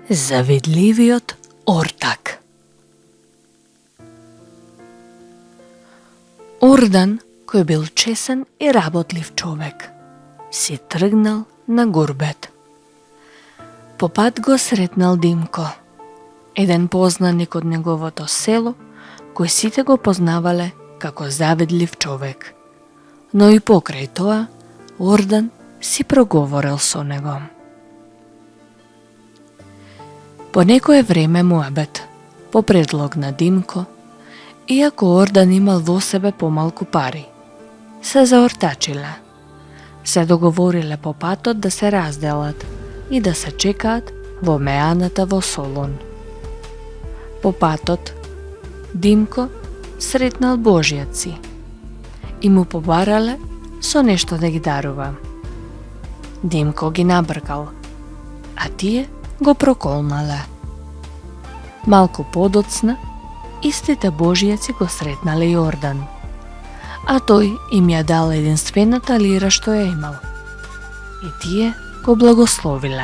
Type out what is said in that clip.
Завидливиот ортак. Ордан, кој бил чесен и работлив човек, си тргнал на гурбет. По пат го сретнал Димко, еден познаник од неговото село, кој сите го познавале како завидлив човек. Но и покрај тоа, Ордан си проговорил со него. По некое време муабет, по предлог на Димко, иако Ордан имал во себе помалку пари, се заортачиле. Се договориле по патот да се разделат и да се чекаат во меаната во Солун. По патот, Димко сретнал божјаци и му побарале со нешто да ги дарува. Димко ги набркал, а тие го проколнале. Малку подоцна, истите божјаци го сретнале и Ордан, а тој им ја дал единствената лира што ја имал, и тие го благословиле.